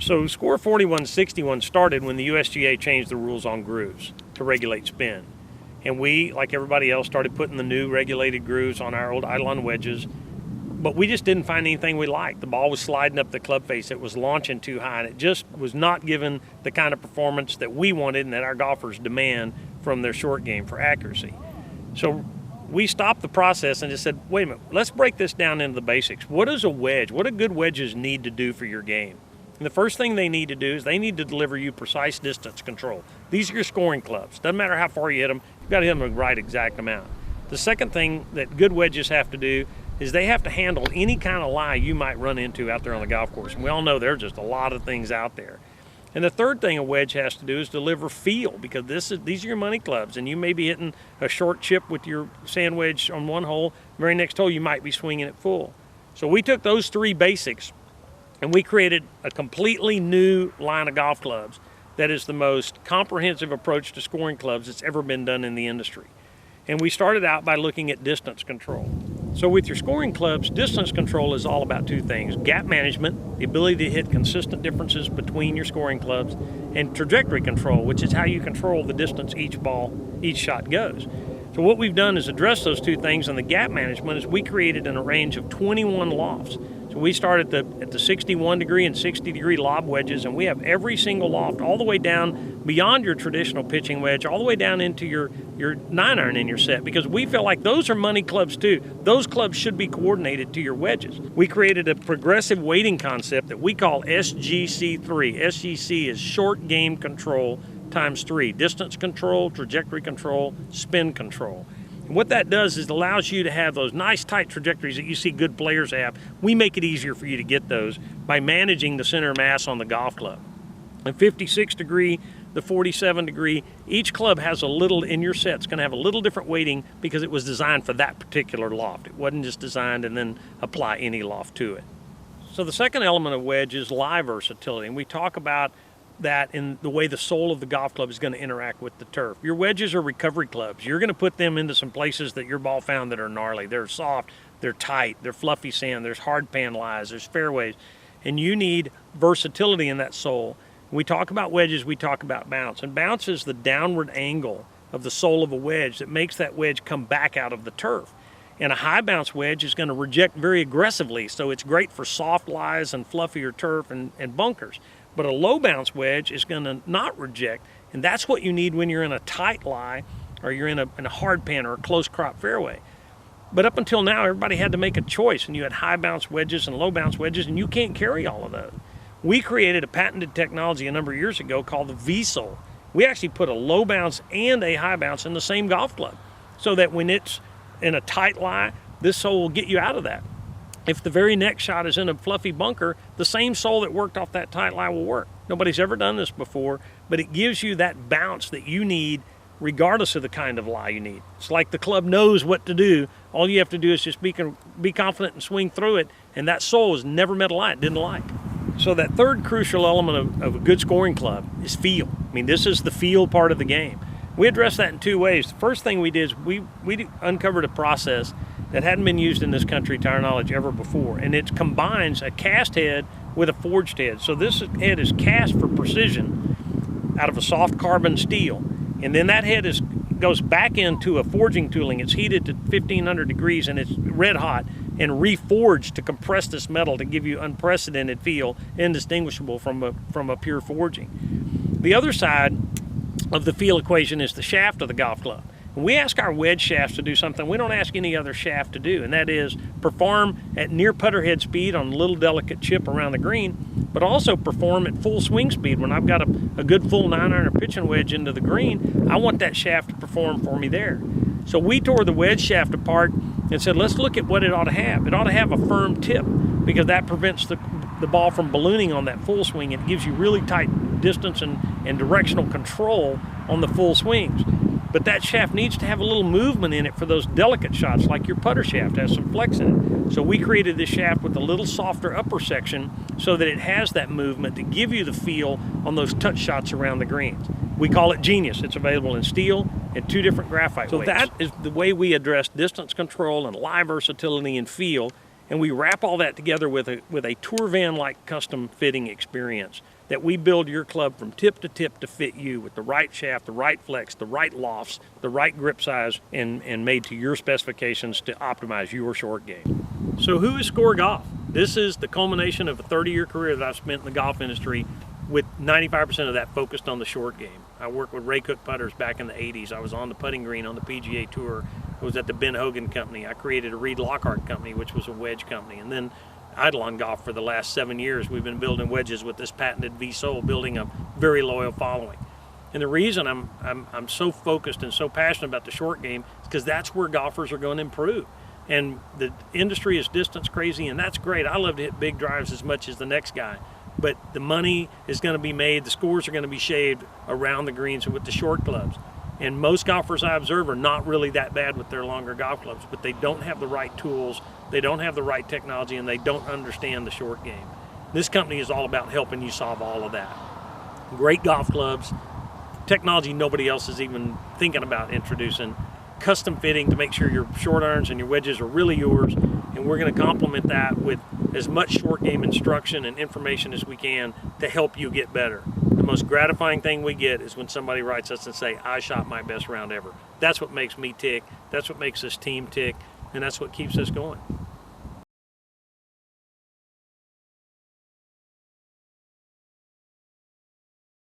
So SCOR4161 started when the USGA changed the rules on grooves to regulate spin. And we, like everybody else, started putting the new regulated grooves on our old Eidolon wedges. But we just didn't find anything we liked. The ball was sliding up the club face. It was launching too high, and it just was not giving the kind of performance that we wanted and that our golfers demand from their short game for accuracy. So we stopped the process and just said, wait a minute, let's break this down into the basics. What is a wedge? What do good wedges need to do for your game? And the first thing they need to do is they need to deliver you precise distance control. These are your scoring clubs. Doesn't matter how far you hit them, you've got to hit them the right exact amount. The second thing that good wedges have to do is they have to handle any kind of lie you might run into out there on the golf course. And we all know there's just a lot of things out there. And the third thing a wedge has to do is deliver feel, because these are your money clubs, and you may be hitting a short chip with your sand wedge on one hole. Very next hole you might be swinging it full. So we took those three basics and we created a completely new line of golf clubs that is the most comprehensive approach to scoring clubs that's ever been done in the industry. And we started out by looking at distance control. So with your scoring clubs, distance control is all about two things: gap management, the ability to hit consistent differences between your scoring clubs, and trajectory control, which is how you control the distance each shot goes. So what we've done is address those two things, and the gap management is we created in a range of 21 lofts. So we start at the 61 degree and 60 degree lob wedges, and we have every single loft all the way down beyond your traditional pitching wedge, all the way down into your 9-iron in your set, because we feel like those are money clubs too. Those clubs should be coordinated to your wedges. We created a progressive weighting concept that we call SGC3. SGC is short game control times 3: distance control, trajectory control, spin control. And what that does is it allows you to have those nice tight trajectories that you see good players have. We make it easier for you to get those by managing the center of mass on the golf club. The 56 degree, the 47 degree, each club has a little, in your set, it's going to have a little different weighting because it was designed for that particular loft. It wasn't just designed and then apply any loft to it. So the second element of wedge is lie versatility, and we talk about that in the way the sole of the golf club is going to interact with the turf. Your wedges are recovery clubs. You're going to put them into some places that your ball found that are gnarly. They're soft, they're tight, they're fluffy sand, there's hard pan lies, there's fairways, and you need versatility in that sole. When we talk about wedges, we talk about bounce, and bounce is the downward angle of the sole of a wedge that makes that wedge come back out of the turf. And a high bounce wedge is going to reject very aggressively, so it's great for soft lies and fluffier turf and bunkers. But a low bounce wedge is going to not reject, and that's what you need when you're in a tight lie or you're in a hard pan or a close crop fairway. But up until now, everybody had to make a choice, and you had high bounce wedges and low bounce wedges, and you can't carry all of those. We created a patented technology a number of years ago called the V-sole. We actually put a low bounce and a high bounce in the same golf club, so that when it's in a tight lie, this sole will get you out of that. If the very next shot is in a fluffy bunker, the same sole that worked off that tight lie will work. Nobody's ever done this before, but it gives you that bounce that you need regardless of the kind of lie you need. It's like the club knows what to do. All you have to do is just be confident and swing through it, and that sole has never met a lie it didn't like. So that third crucial element of a good scoring club is feel. I mean, this is the feel part of the game. We address that in two ways. The first thing we did is we uncovered a process that hadn't been used in this country to our knowledge ever before, and it combines a cast head with a forged head. So this head is cast for precision out of a soft carbon steel, and then that head goes back into a forging tooling. It's heated to 1500 degrees and it's red hot and reforged to compress this metal to give you unprecedented feel, indistinguishable from a pure forging. The other side of the feel equation is the shaft of the golf club. We ask our wedge shafts to do something we don't ask any other shaft to do, and that is perform at near putter head speed on a little delicate chip around the green, but also perform at full swing speed. When I've got a good full 9-iron pitching wedge into the green, I want that shaft to perform for me there. So we tore the wedge shaft apart and said, let's look at what it ought to have. It ought to have a firm tip, because that prevents the ball from ballooning on that full swing. It gives you really tight distance and directional control on the full swings. But that shaft needs to have a little movement in it for those delicate shots, like your putter shaft has some flex in it. So we created this shaft with a little softer upper section so that it has that movement to give you the feel on those touch shots around the greens. We call it Genius. It's available in steel and 2 different graphite weights. So that is the way we address distance control and lie versatility and feel And we wrap all that together with a tour van-like custom fitting experience that we build your club from tip to fit you with the right shaft, the right flex, the right lofts, the right grip size, and made to your specifications to optimize your short game. So who is SCOR Golf? This is the culmination of a 30-year career that I've spent in the golf industry, with 95% of that focused on the short game. I worked with Ray Cook putters back in the 80s. I was on the putting green on the PGA Tour. I was at the Ben Hogan Company. I created a Reed Lockhart Company, which was a wedge company. And then Eidolon Golf for the last 7 years. We've been building wedges with this patented V-sole, building a very loyal following. And the reason I'm so focused and so passionate about the short game is because that's where golfers are going to improve. And the industry is distance crazy, and that's great. I love to hit big drives as much as the next guy. But the money is going to be made, the scores are going to be shaved around the greens with the short clubs. And most golfers I observe are not really that bad with their longer golf clubs, but they don't have the right tools, they don't have the right technology, and they don't understand the short game. This company is all about helping you solve all of that. Great golf clubs, technology nobody else is even thinking about introducing, custom fitting to make sure your short irons and your wedges are really yours, and we're going to complement that with as much short game instruction and information as we can to help you get better. The most gratifying thing we get is when somebody writes us and say, I shot my best round ever. That's what makes me tick, that's what makes this team tick, and that's what keeps us going.